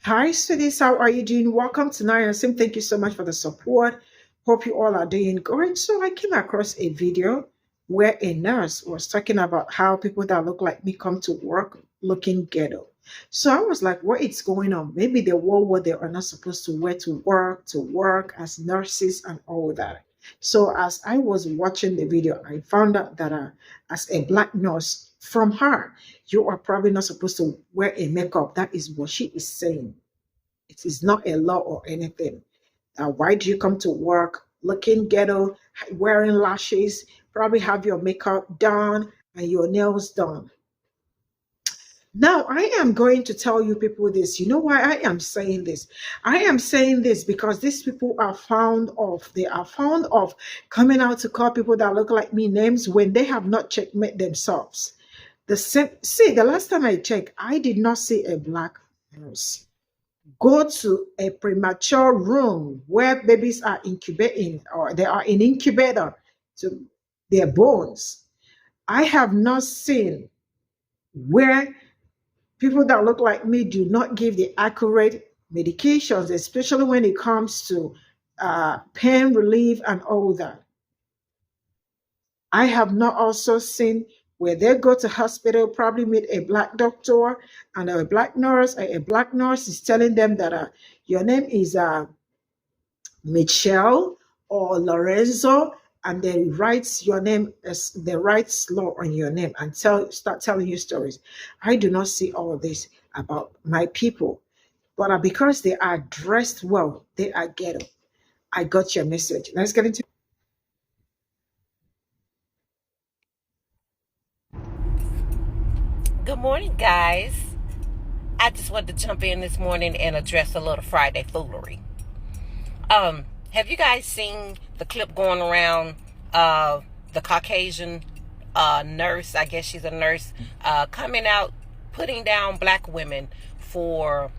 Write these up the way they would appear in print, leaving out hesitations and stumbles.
Hi, sweeties. How are you doing? Welcome to Sim. Thank you so much for the support. Hope you all are doing great. So, I came across a video where a nurse was talking about how people that look like me come to work looking ghetto. So, I was like, what is going on? Maybe they wore what they are not supposed to wear to work as nurses and all that. So, as I was watching the video, I found out that as a black nurse, from her, you are probably not supposed to wear a makeup. That is what she is saying. It is not a law or anything. Why do you come to work looking ghetto, wearing lashes, probably have your makeup done and your nails done? Now, I am going to tell you people this. You know why I am saying this? I am saying this because these people are found of. They are found of coming out to call people that look like me names when they have not checkmate themselves. The last time I checked, I did not see a black nurse go to a premature room where babies are incubating or they are in incubator to their bones. I have not seen where people that look like me do not give the accurate medications, especially when it comes to pain relief and all that. I have not also seen where they go to hospital, probably meet a black doctor and a black nurse. A black nurse is telling them that your name is Michelle or Lorenzo, and they writes your name as they write slow on your name and start telling you stories. I do not see all this about my people, but because they are dressed well, they are ghetto. I got your message. Let's get into. Good morning, guys. I just wanted to jump in this morning and address a little Friday foolery. Have you guys seen the clip going around the Caucasian nurse, I guess she's a nurse, coming out, putting down black women for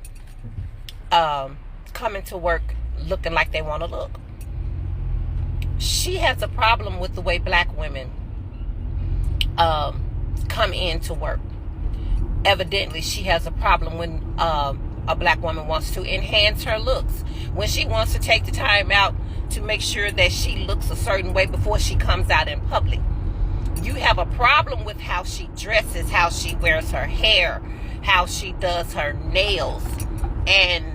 coming to work looking like they want to look? She has a problem with the way black women come in to work. Evidently, she has a problem when a black woman wants to enhance her looks. When she wants to take the time out to make sure that she looks a certain way before she comes out in public. You have a problem with how she dresses, how she wears her hair, how she does her nails. And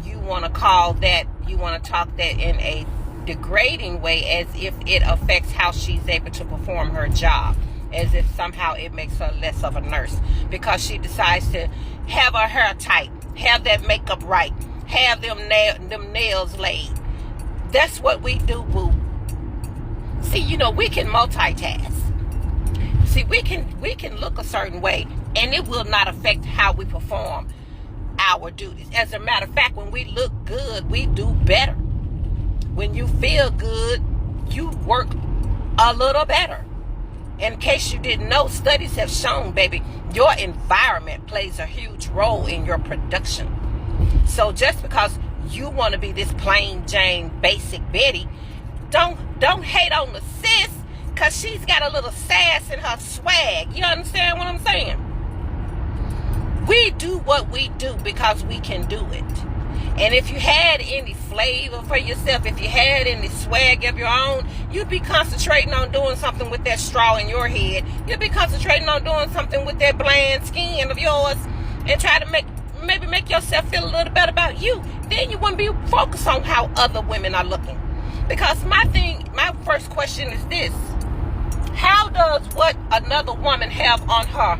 you want to talk that in a degrading way, as if it affects how she's able to perform her job, as if somehow it makes her less of a nurse because she decides to have her hair tight, have that makeup right, have them nails laid. That's what we do, boo. See, we can multitask. See, we can look a certain way and it will not affect how we perform our duties. As a matter of fact, when we look good, we do better. When you feel good, you work a little better. In case you didn't know, studies have shown, baby, your environment plays a huge role in your production. So just because you want to be this plain Jane basic Betty, don't hate on the sis because she's got a little sass in her swag. You understand what I'm saying? We do what we do because we can do it. And if you had any flavor for yourself, if you had any swag of your own, you'd be concentrating on doing something with that straw in your head. You'd be concentrating on doing something with that bland skin of yours and try to maybe make yourself feel a little better about you. Then you wouldn't be focused on how other women are looking. Because my first question is this: how does what another woman have on her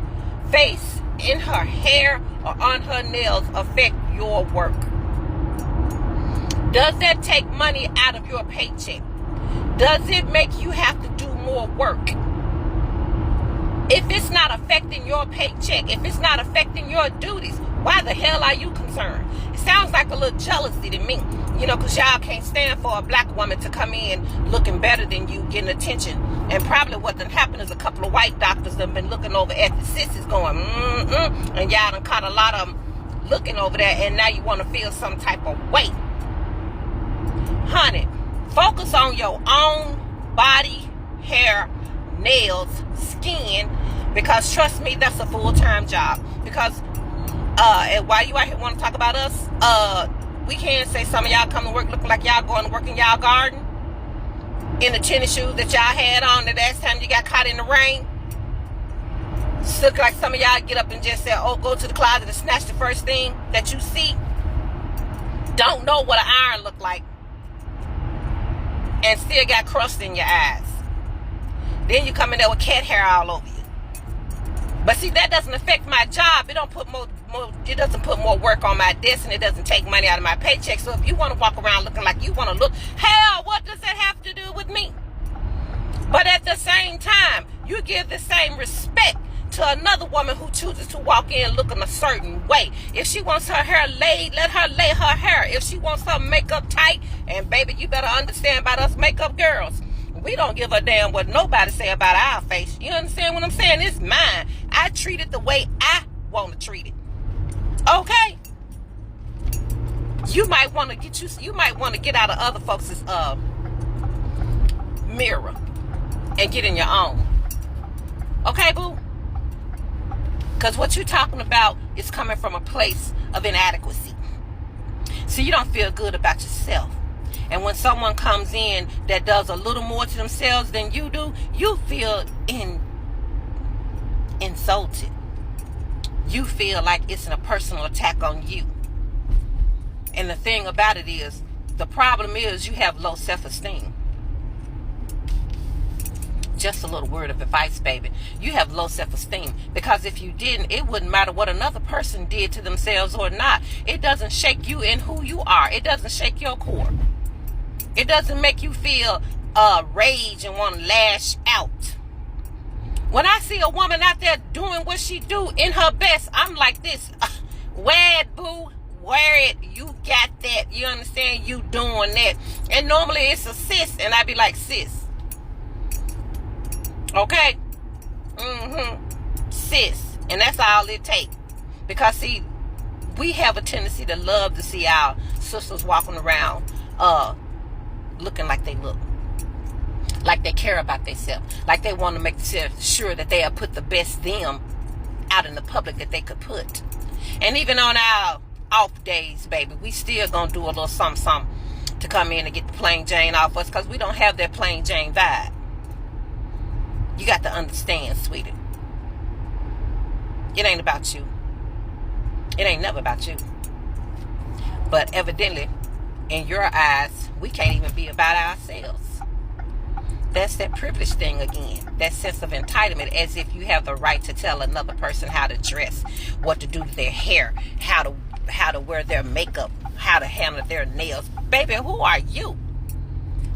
face, in her hair, or on her nails affect your work? Does that take money out of your paycheck? Does it make you have to do more work? If it's not affecting your paycheck, if it's not affecting your duties, why the hell are you concerned? It sounds like a little jealousy to me, because y'all can't stand for a black woman to come in looking better than you, getting attention. And probably what done happened is a couple of white doctors have been looking over at the sissies going, and y'all done caught a lot of them looking over there, and now you want to feel some type of weight. Honey, focus on your own body, hair, nails, skin, because trust me, that's a full-time job. Because And why you out here want to talk about us? We can't say some of y'all come to work looking like y'all going to work in y'all garden in the tennis shoes that y'all had on the last time you got caught in the rain. Look like some of y'all get up and just say, oh, go to the closet and snatch the first thing that you see. Don't know what an iron look like. And still got crust in your eyes. Then you come in there with cat hair all over you. But see, that doesn't affect my job. It doesn't put more work on my desk, and it doesn't take money out of my paycheck. So if you want to walk around looking like you want to look, hell, what does that have to do with me? But at the same time, you give the same respect to another woman who chooses to walk in looking a certain way. If she wants her hair laid, let her lay her hair. If she wants her makeup tight, and baby, you better understand about us makeup girls. We don't give a damn what nobody say about our face. You understand what I'm saying? It's mine. I treat it the way I want to treat it. Okay? You might want to get out of other folks' mirror and get in your own. Okay, boo? Because what you're talking about is coming from a place of inadequacy. So you don't feel good about yourself. And when someone comes in that does a little more to themselves than you do, you feel insulted. You feel like it's a personal attack on you. And the thing about it is, the problem is you have low self-esteem. Just a little word of advice, baby. You have low self-esteem. Because if you didn't, it wouldn't matter what another person did to themselves or not. It doesn't shake you in who you are. It doesn't shake your core. It doesn't make you feel rage and want to lash out. When I see a woman out there doing what she do in her best, I'm like this. Wear it, boo. Wear it. You got that. You understand? You doing that. And normally it's a sis. And I be like, sis. Okay? Sis. And that's all it takes. Because, see, we have a tendency to love to see our sisters walking around looking like they look. Like they care about themselves. Like they want to make sure that they have put the best them out in the public that they could put. And even on our off days, baby, we still gonna do a little something to come in and get the plain Jane off us, because we don't have that plain Jane vibe. You got to understand, sweetie. It ain't about you. It ain't never about you. But evidently, in your eyes, we can't even be about ourselves. That's that privilege thing again. That sense of entitlement, as if you have the right to tell another person how to dress, what to do to their hair, how to wear their makeup, how to handle their nails. Baby, who are you?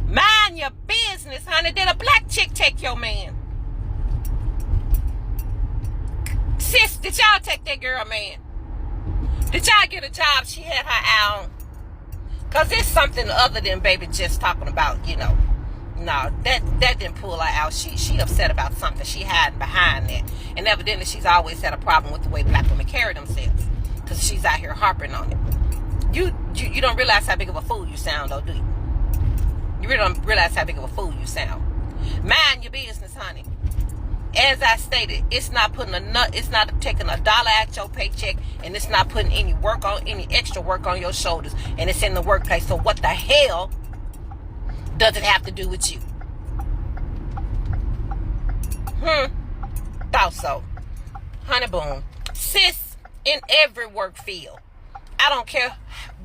Mind your business, honey. Did a black chick take your man? Sis, did y'all take that girl, man? Did y'all get a job she had her eye on? Because it's something other than baby just talking about, you know. No, that didn't pull her out. She upset about something. She hiding behind that. And evidently she's always had a problem with the way black women carry themselves. Because she's out here harping on it. You don't realize how big of a fool you sound, though, do you? You really don't realize how big of a fool you sound. Mind your business, honey. As I stated, it's not taking $1 out your paycheck, and it's not putting any extra work on your shoulders, and it's in the workplace. So what the hell does it have to do with you? Thought so. Honey boom. Sis, in every work field. I don't care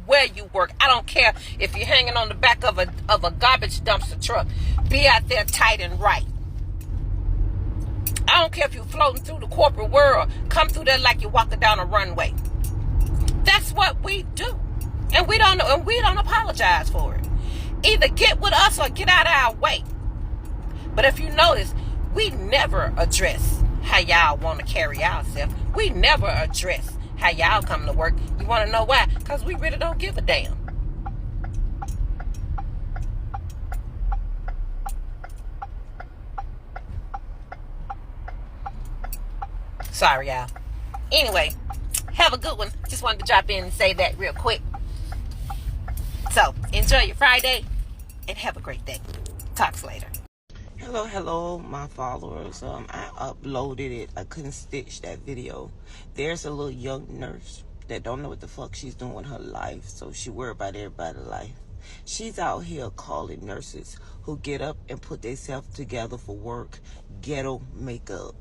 where you work. I don't care if you're hanging on the back of a garbage dumpster truck. Be out there tight and right. I don't care if you're floating through the corporate world. Come through there like you're walking down a runway. That's what we do. And we don't apologize for it. Either get with us or get out of our way. But if you notice, we never address how y'all want to carry ourselves. We never address how y'all come to work. You want to know why? Because we really don't give a damn. Sorry, y'all. Anyway, have a good one. Just wanted to drop in and say that real quick. So, enjoy your Friday and have a great day. Talks later. Hello, my followers. I uploaded it. I couldn't stitch that video. There's a little young nurse that don't know what the fuck she's doing with her life, so she worried about everybody's life. She's out here calling nurses who get up and put themselves together for work ghetto makeup.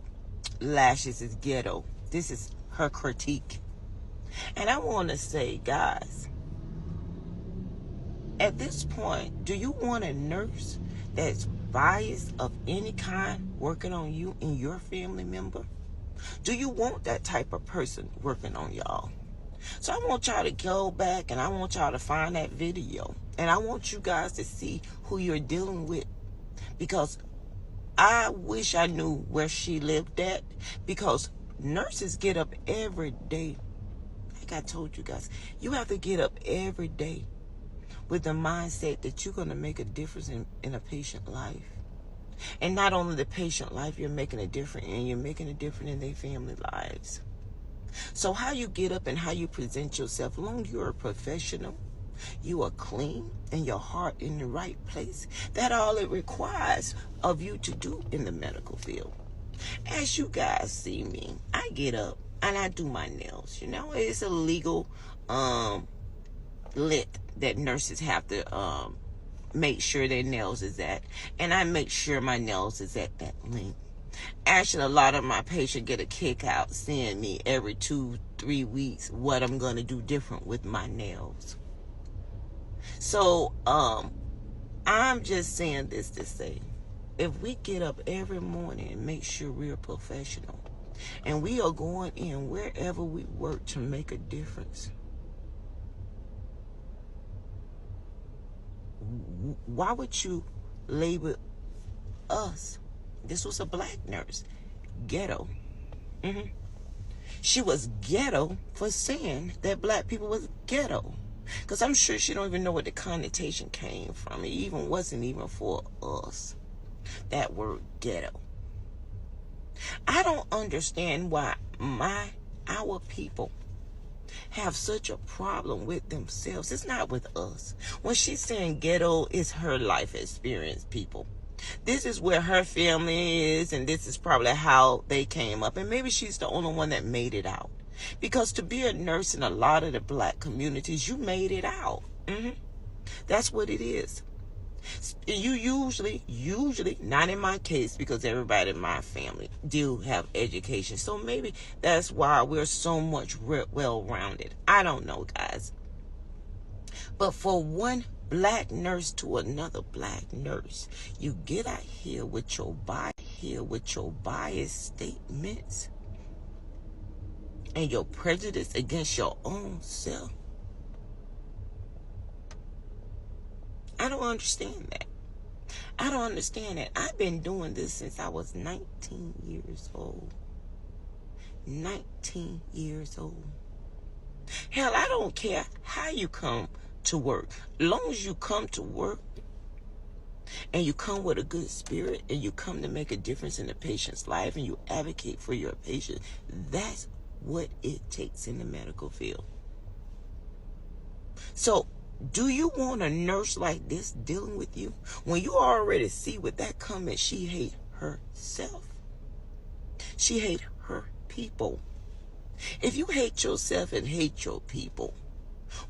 Lashes is ghetto. This is her critique. And I want to say, guys, at this point, do you want a nurse that's biased of any kind working on you and your family member? Do you want that type of person working on y'all? So I want y'all to go back and I want y'all to find that video. And I want you guys to see who you're dealing with. Because I wish I knew where she lived at. Because nurses get up every day. Like I told you guys, you have to get up every day with the mindset that you're going to make a difference in a patient life. And not only the patient life, you're making a difference, and you're making a difference in their family lives. So how you get up and how you present yourself, as long as you're a professional, you are clean, and your heart in the right place, that's all it requires of you to do in the medical field. As you guys see me, I get up and I do my nails. You know, it's a legal lit that nurses have to make sure their nails is at, and I make sure my nails is at that length. Actually, a lot of my patients get a kick out seeing me every 2-3 weeks what I'm going to do different with my nails. So I'm just saying this to say, if we get up every morning and make sure we're professional and we are going in wherever we work to make a difference, why would you label us? This was a black nurse, ghetto. She was ghetto for saying that black people was ghetto. Because I'm sure she don't even know what the connotation came from. It wasn't even for us, that word ghetto. I don't understand why our people have such a problem with themselves. It's not with us. When she's saying ghetto, it's her life experience, people. This is where her family is, and this is probably how they came up. And maybe she's the only one that made it out. Because to be a nurse in a lot of the black communities, you made it out. That's what it is. You usually, not in my case, because everybody in my family do have education. So maybe that's why we're so much well-rounded. I don't know, guys. But for one black nurse to another black nurse, you get out here with your biased statements and your prejudice against your own self. I don't understand that. I don't understand that. I've been doing this since I was 19 years old. 19 years old. Hell, I don't care how you come to work. As long as you come to work and you come with a good spirit and you come to make a difference in the patient's life and you advocate for your patient, that's what it takes in the medical field. So, do you want a nurse like this dealing with you? When you already see with that comment, she hate herself. She hate her people. If you hate yourself and hate your people,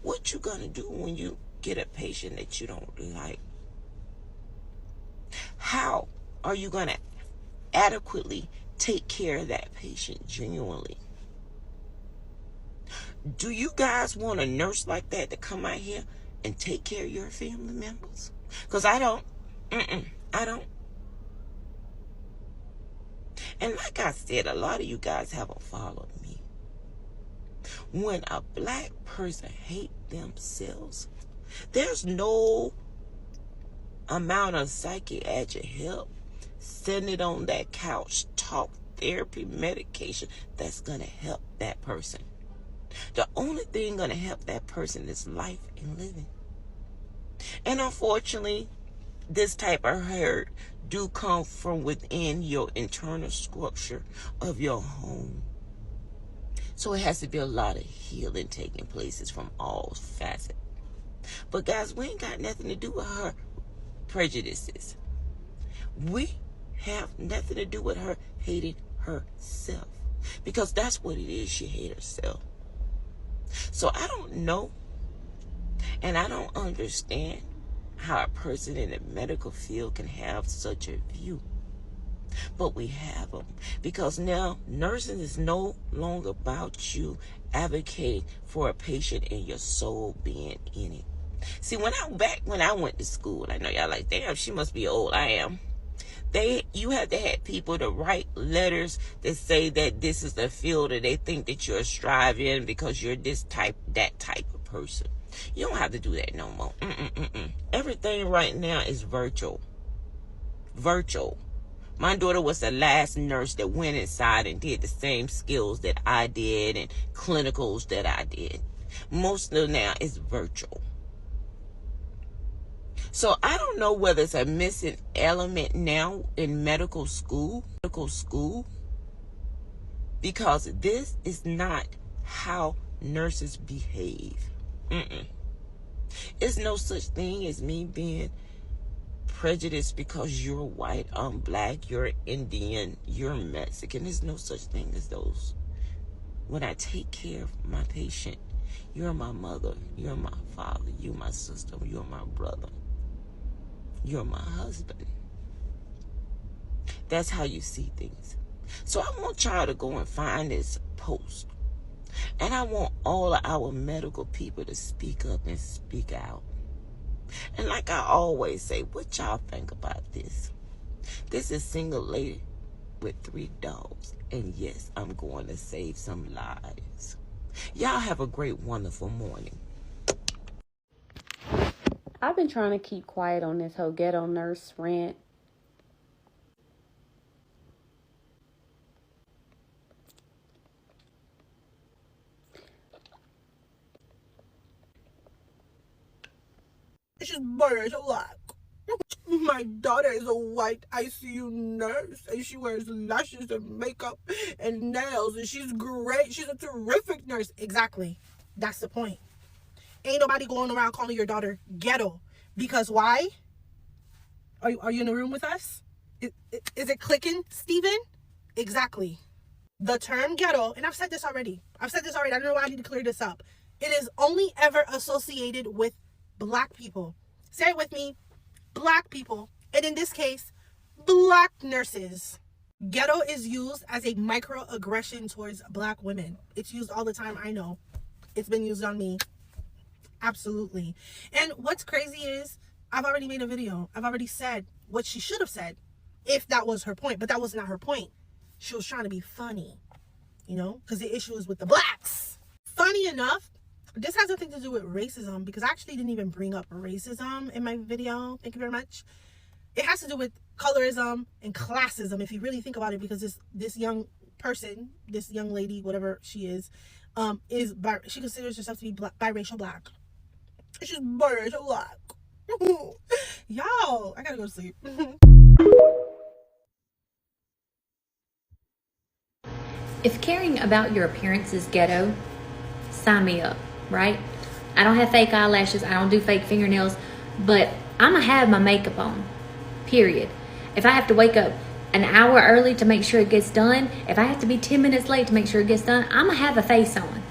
what you gonna do when you get a patient that you don't like? How are you gonna adequately take care of that patient genuinely? Do you guys want a nurse like that to come out here and take care of your family members? Because I don't. I don't. And like I said, a lot of you guys haven't followed me. When a black person hates themselves, there's no amount of psychiatric help, sitting it on that couch, talk therapy, medication, that's going to help that person. The only thing going to help that person is life and living. And unfortunately, this type of hurt do come from within your internal structure of your home. So it has to be a lot of healing taking places from all facets. But guys, we ain't got nothing to do with her prejudices. We have nothing to do with her hating herself. Because that's what it is. She hates herself. So I don't know, and I don't understand how a person in the medical field can have such a view. But we have them, because now nursing is no longer about you advocating for a patient and your soul being in it. See, when I went to school, I know y'all like, damn, she must be old. I am. You had to have people to write letters that say that this is the field that they think that you're striving because you're that type of person. You don't have to do that no more. Everything right now is virtual. Virtual. My daughter was the last nurse that went inside and did the same skills that I did and clinicals that I did. Most of now is virtual. So I don't know whether it's a missing element now in medical school, because this is not how nurses behave. It's no such thing as me being prejudiced because you're white, I'm black, you're Indian, you're Mexican. There's no such thing as those. When I take care of my patient, you're my mother, you're my father, you're my sister, you're my brother, you're my husband. That's how you see things. So I want y'all to go and find this post. And I want all of our medical people to speak up and speak out. And like I always say, what y'all think about this? This is single lady with 3 dogs. And yes, I'm going to save some lives. Y'all have a great, wonderful morning. I've been trying to keep quiet on this whole ghetto nurse rant. She's murders a lot. My daughter is a white ICU nurse, and she wears lashes and makeup and nails, and she's great. She's a terrific nurse. Exactly. That's the point. Ain't nobody going around calling your daughter ghetto. Because why? Are you in the room with us? Is it clicking, Steven? Exactly. The term ghetto, and I've said this already. I don't know why I need to clear this up. It is only ever associated with Black people. Say it with me. Black people. And in this case, Black nurses. Ghetto is used as a microaggression towards Black women. It's used all the time. I know. It's been used on me. Absolutely. And what's crazy is I've already made a video. I've already said what she should have said if that was her point. But that was not her point. She was trying to be funny. You know? Because the issue is with the Blacks. Funny enough, this has nothing to do with racism, because I actually didn't even bring up racism in my video. Thank you very much. It has to do with colorism and classism, if you really think about it, because this young person, this young lady, whatever she is she considers herself to be biracial Black. She's biracial Black. Y'all, I gotta go to sleep. If caring about your appearance is ghetto, sign me up, right? I don't have fake eyelashes. I don't do fake fingernails, but I'm gonna have my makeup on, period. If I have to wake up an hour early to make sure it gets done, if I have to be 10 minutes late to make sure it gets done, I'm gonna have a face on.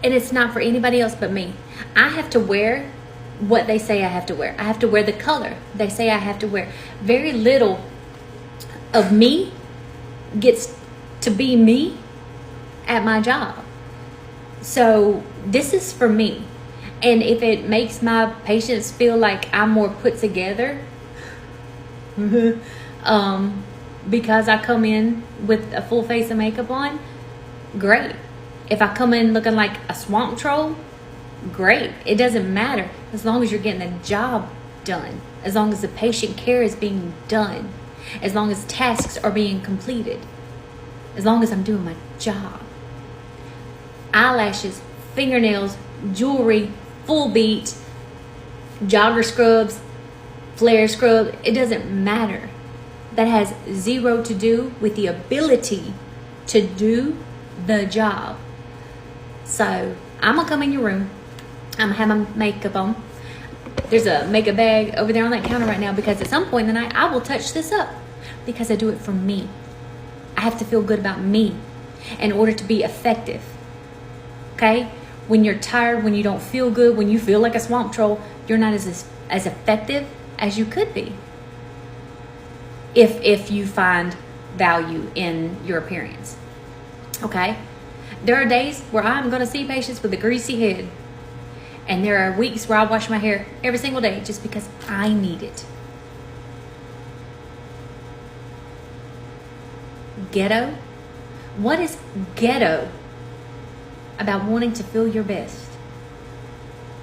And it's not for anybody else but me. I have to wear what they say I have to wear. I have to wear the color they say I have to wear. Very little of me gets to be me at my job. So this is for me. And if it makes my patients feel like I'm more put together, because I come in with a full face of makeup on, great. If I come in looking like a swamp troll, great. It doesn't matter, as long as you're getting the job done, as long as the patient care is being done, as long as tasks are being completed, as long as I'm doing my job. Eyelashes, fingernails, jewelry, full beat, jogger scrubs, flare scrub, it doesn't matter. That has zero to do with the ability to do the job. So I'm gonna come in your room. I'm gonna have my makeup on. There's a makeup bag over there on that counter right now, because at some point in the night I will touch this up. Because I do it for me. I have to feel good about me in order to be effective. Okay? When you're tired, when you don't feel good, when you feel like a swamp troll, you're not as effective as you could be. If you find value in your appearance. Okay? There are days where I'm going to see patients with a greasy head. And there are weeks where I wash my hair every single day just because I need it. Ghetto? What is ghetto about wanting to feel your best?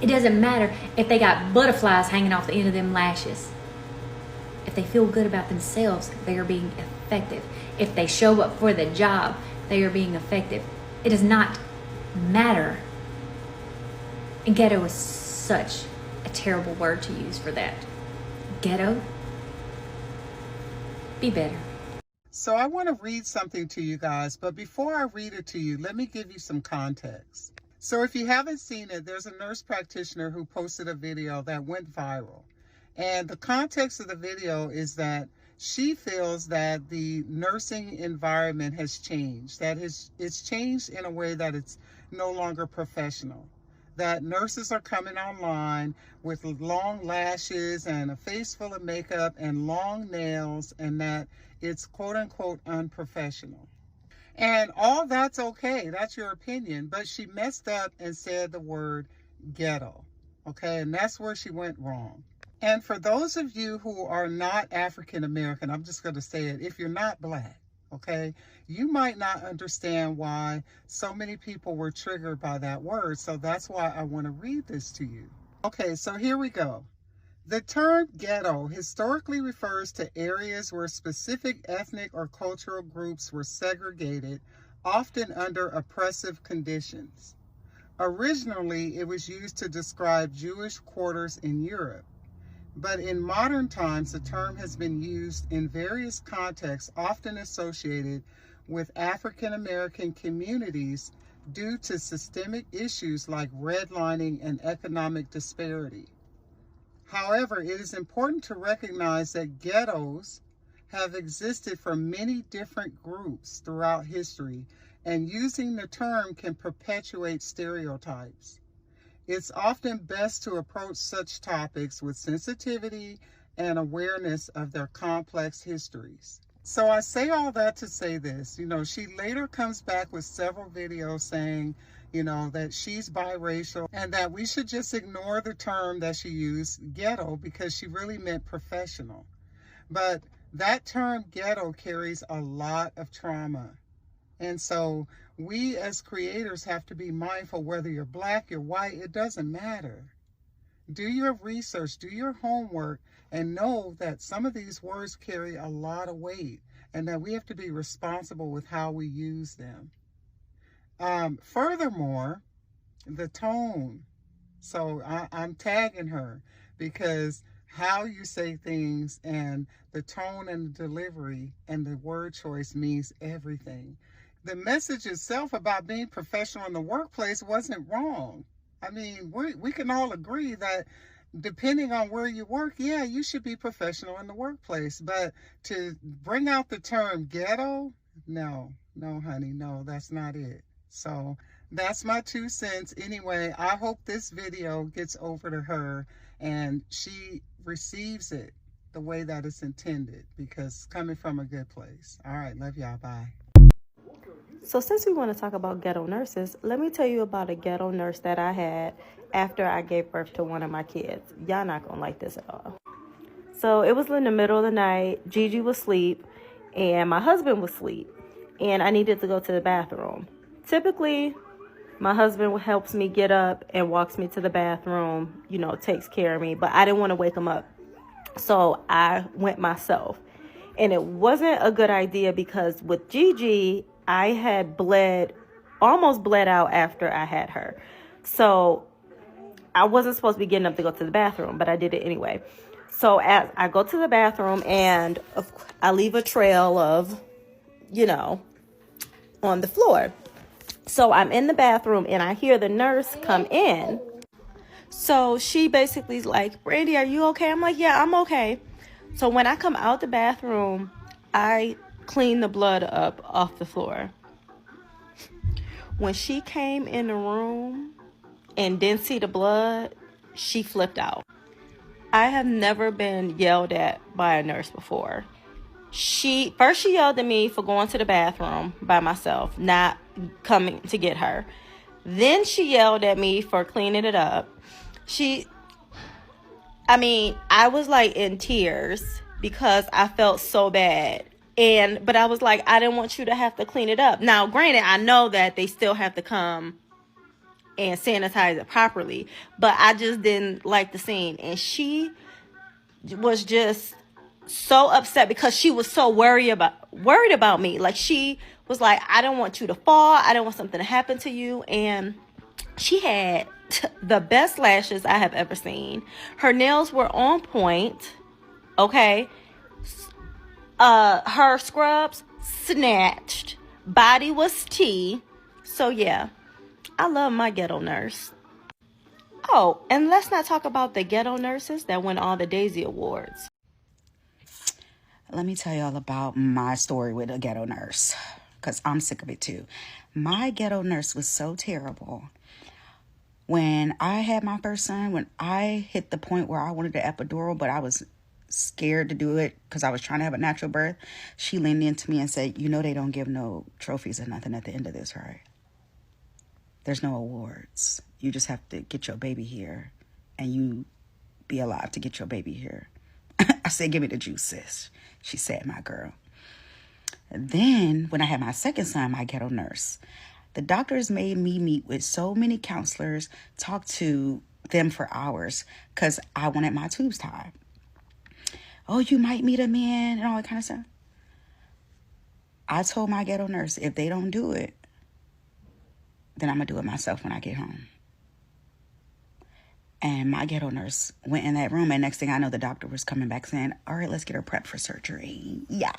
It doesn't matter if they got butterflies hanging off the end of them lashes. If they feel good about themselves, they are being effective. If they show up for the job, they are being effective. It does not matter. And ghetto is such a terrible word to use for that. Ghetto? Be better. So I want to read something to you guys, but before I read it to you, let me give you some context. So if you haven't seen it, there's a nurse practitioner who posted a video that went viral. And the context of the video is that she feels that the nursing environment has changed, that it's changed in a way that it's no longer professional. That nurses are coming online with long lashes and a face full of makeup and long nails, and that it's quote unquote unprofessional. And all that's okay, that's your opinion, but she messed up and said the word ghetto, okay? And that's where she went wrong. And for those of you who are not African American, I'm just going to say it, if you're not Black, okay, you might not understand why so many people were triggered by that word. So that's why I want to read this to you. Okay, so here we go. The term ghetto historically refers to areas where specific ethnic or cultural groups were segregated, often under oppressive conditions. Originally, it was used to describe Jewish quarters in Europe. But in modern times, the term has been used in various contexts, often associated with African American communities due to systemic issues like redlining and economic disparity. However, it is important to recognize that ghettos have existed for many different groups throughout history, and using the term can perpetuate stereotypes. It's often best to approach such topics with sensitivity and awareness of their complex histories. So I say all that to say this, she later comes back with several videos saying, that she's biracial and that we should just ignore the term that she used, ghetto, because she really meant professional. But that term ghetto carries a lot of trauma. And so we as creators have to be mindful, whether you're Black, you're white, it doesn't matter. Do your research, do your homework, and know that some of these words carry a lot of weight and that we have to be responsible with how we use them. Furthermore, the tone. So I'm tagging her because how you say things and the tone and the delivery and the word choice means everything. The message itself about being professional in the workplace wasn't wrong. I mean, we can all agree that depending on where you work, yeah, you should be professional in the workplace. But to bring out the term ghetto, no, honey, no, that's not it. So that's my 2 cents. Anyway, I hope this video gets over to her and she receives it the way that it's intended, because it's coming from a good place. All right, love y'all. Bye. So since we want to talk about ghetto nurses, let me tell you about a ghetto nurse that I had after I gave birth to one of my kids. Y'all not gonna like this at all. So it was in the middle of the night. Gigi was asleep and my husband was asleep, and I needed to go to the bathroom. Typically, my husband helps me get up and walks me to the bathroom, takes care of me, but I didn't want to wake him up. So I went myself. And it wasn't a good idea because with Gigi, I had almost bled out after I had her. So I wasn't supposed to be getting up to go to the bathroom, but I did it anyway. So as I go to the bathroom and I leave a trail of, on the floor. So I'm in the bathroom and I hear the nurse come in. So she basically is like, Brandy, are you okay? I'm like, yeah, I'm okay. So when I come out the bathroom, I cleaned the blood up off the floor. When she came in the room and didn't see the blood, she flipped out. I have never been yelled at by a nurse before. She yelled at me for going to the bathroom by myself, not coming to get her. Then she yelled at me for cleaning it up. I was like in tears because I felt so bad. But I was like, I didn't want you to have to clean it up. Now, granted, I know that they still have to come and sanitize it properly, but I just didn't like the scene. And she was just so upset because she was so worried about me. Like, she was like, I don't want you to fall. I don't want something to happen to you. And she had the best lashes I have ever seen. Her nails were on point. Okay. Her scrubs snatched. Body was tea. So yeah, I love my ghetto nurse. Oh, and let's not talk about the ghetto nurses that win all the Daisy Awards. Let me tell y'all about my story with a ghetto nurse, because I'm sick of it too. My ghetto nurse was so terrible. When I had my first son, when I hit the point where I wanted the epidural, but I was scared to do it because I was trying to have a natural birth, she leaned into me and said, you know they don't give no trophies or nothing at the end of this, right? There's no awards. You just have to get your baby here and you be alive to get your baby here. I said, give me the juice, sis. She said, my girl. Then when I had my second son, my ghetto nurse, the doctors made me meet with so many counselors, talk to them for hours because I wanted my tubes tied. Oh, you might meet a man and all that kind of stuff. I told my ghetto nurse, if they don't do it, then I'm going to do it myself when I get home. And my ghetto nurse went in that room, and next thing I know, the doctor was coming back saying, all right, let's get her prepped for surgery. Yeah.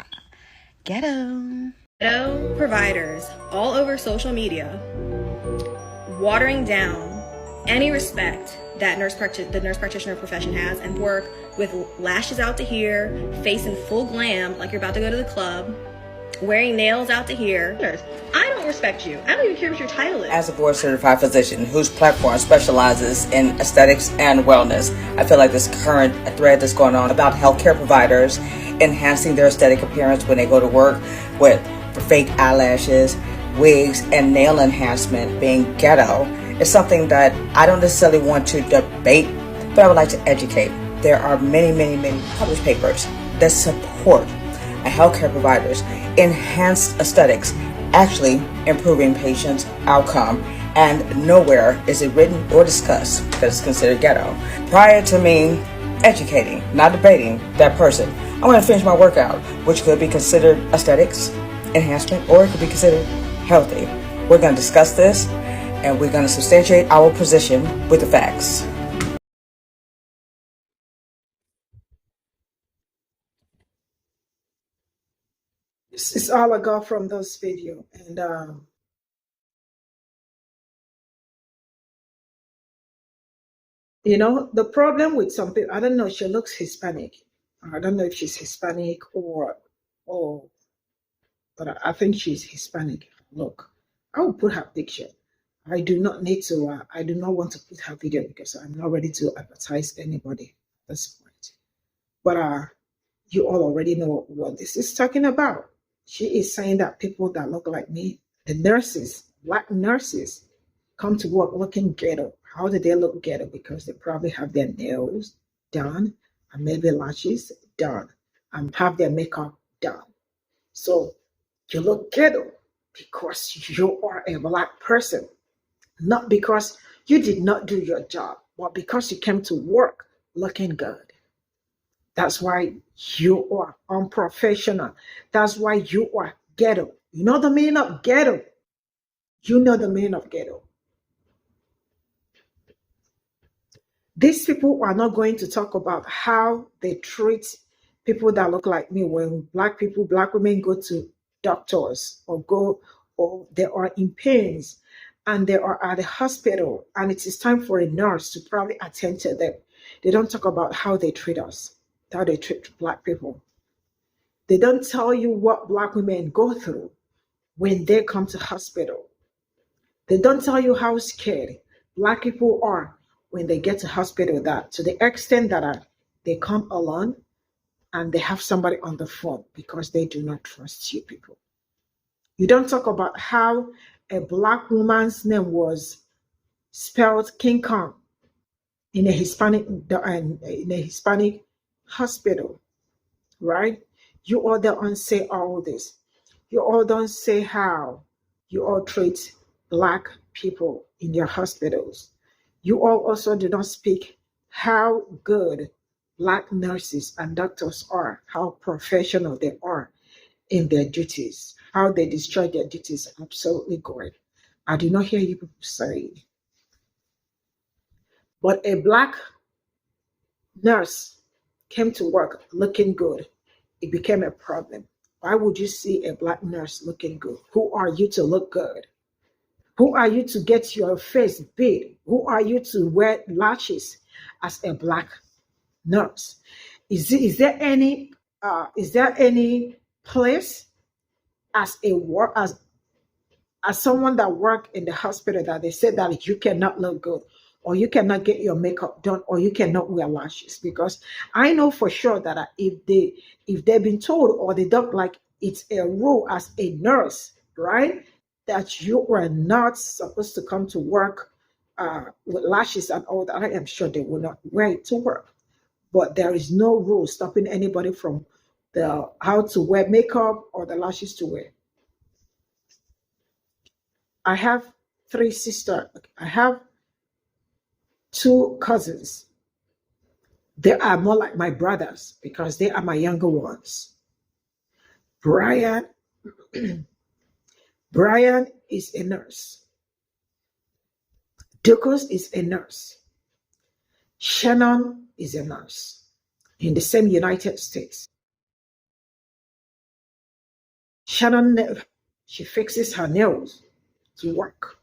Ghetto. Ghetto providers all over social media watering down any respect that the nurse practitioner profession has, and work with lashes out to here, face in full glam like you're about to go to the club, wearing nails out to here. I don't respect you. I don't even care what your title is. As a board certified physician whose platform specializes in aesthetics and wellness, I feel like this current thread that's going on about healthcare providers enhancing their aesthetic appearance when they go to work with fake eyelashes, wigs, and nail enhancement being ghetto is something that I don't necessarily want to debate, but I would like to educate. There are many published papers that support healthcare providers enhanced aesthetics actually improving patients' outcome, and nowhere is it written or discussed that it's considered ghetto. Prior to me educating, not debating that person, I'm going to finish my workout, which could be considered aesthetics enhancement, or it could be considered healthy. We're going to discuss this, and we're going to substantiate our position with the facts. This is all I got from this video. And you know, the problem with some people, I don't know, she looks Hispanic. I don't know if she's Hispanic but I think she's Hispanic. Look, I will put her picture. I do not need to, I do not want to put her video because I'm not ready to advertise anybody at this point. But you all already know what this is talking about. She is saying that people that look like me, the nurses, black nurses, come to work looking ghetto. How do they look ghetto? Because they probably have their nails done and maybe lashes done and have their makeup done. So you look ghetto because you are a black person, not because you did not do your job, but because you came to work looking good. That's why you are unprofessional. That's why you are ghetto. You know the meaning of ghetto. You know the meaning of ghetto. These people are not going to talk about how they treat people that look like me when black women go to doctors or they are in pains and they are at the hospital and it is time for a nurse to probably attend to them. They don't talk about how they treat us, how they treat black people. They don't tell you what Black women go through when they come to hospital. They don't tell you how scared Black people are when they get to hospital, that to the extent that they come alone and they have somebody on the phone because they do not trust you people. You don't talk about how a Black woman's name was spelled King Kong in a Hispanic hospital, right? You all don't say all this. You all don't say how you all treat Black people in your hospitals. You all also do not speak how good Black nurses and doctors are, how professional they are in their duties, how they discharge their duties. Absolutely great. I do not hear you people say it. But a Black nurse came to work looking good. It became a problem. Why would you see a Black nurse looking good? Who are you to look good? Who are you to get your face big? Who are you to wear lashes as a Black nurse? Is there any place as someone that work in the hospital that they said that you cannot look good, or you cannot get your makeup done, or you cannot wear lashes? Because I know for sure that if they've been told, or they don't, like, it's a rule as a nurse, right, that you are not supposed to come to work with lashes and all that, I am sure they will not wear it to work. But there is no rule stopping anybody from how to wear makeup or the lashes to wear. I have 3 sisters. I have 2 cousins. They are more like my brothers because they are my younger ones. Brian is a nurse. Dukus is a nurse. Shannon is a nurse in the same United States. Shannon, she fixes her nails to work,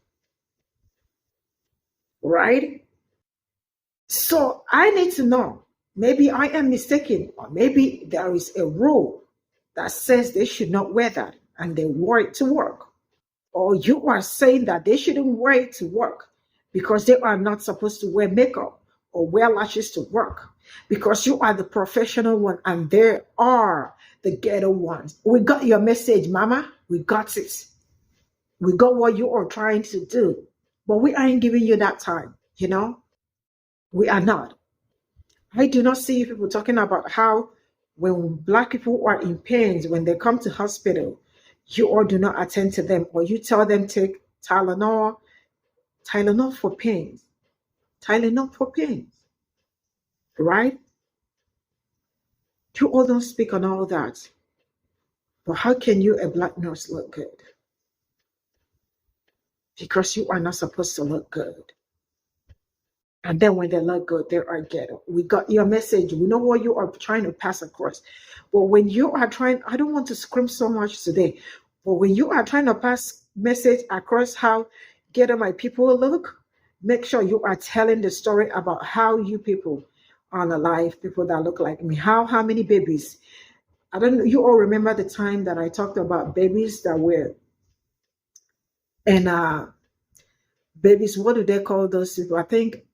right? So I need to know, maybe I am mistaken, or maybe there is a rule that says they should not wear that and they wore it to work. Or you are saying that they shouldn't wear it to work because they are not supposed to wear makeup or wear lashes to work, because you are the professional one and they are the ghetto ones. We got your message, Mama. We got it. We got what you are trying to do, but we ain't giving you that time, you know? We are not. I do not see people talking about how when Black people are in pains, when they come to hospital, you all do not attend to them, or you tell them take Tylenol for pains. Tylenol for pains, right? You all don't speak on all that. But how can you, a Black nurse, look good? Because you are not supposed to look good. And then when they look good, they are ghetto. We got your message. We know what you are trying to pass across. But when you are trying, I don't want to scream so much today, but when you are trying to pass message across how ghetto my people look, make sure you are telling the story about how you people are alive, people that look like me. How many babies? I don't know. You all remember the time that I talked about babies that were, and babies, what do they call those people? I think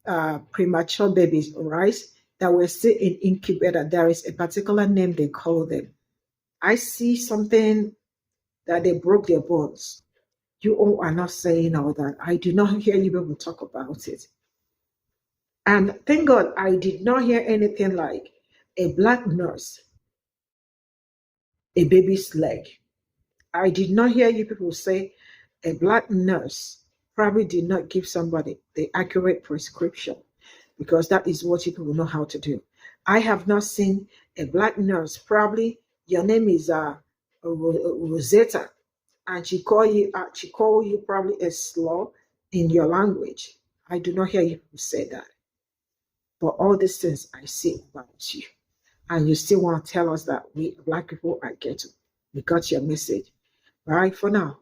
premature babies, right? That were still in incubator. There is a particular name they call them. I see something that they broke their bones. You all are not saying all that. I do not hear you people talk about it. And thank God I did not hear anything like a Black nurse, a baby's leg. I did not hear you people say a Black nurse probably did not give somebody the accurate prescription, because that is what people know how to do. I have not seen a Black nurse, probably your name is Rosetta, and she call you probably a slur in your language. I do not hear you say that. But all these things I see about you, and you still want to tell us that we Black people are ghetto. We got your message. Bye for now.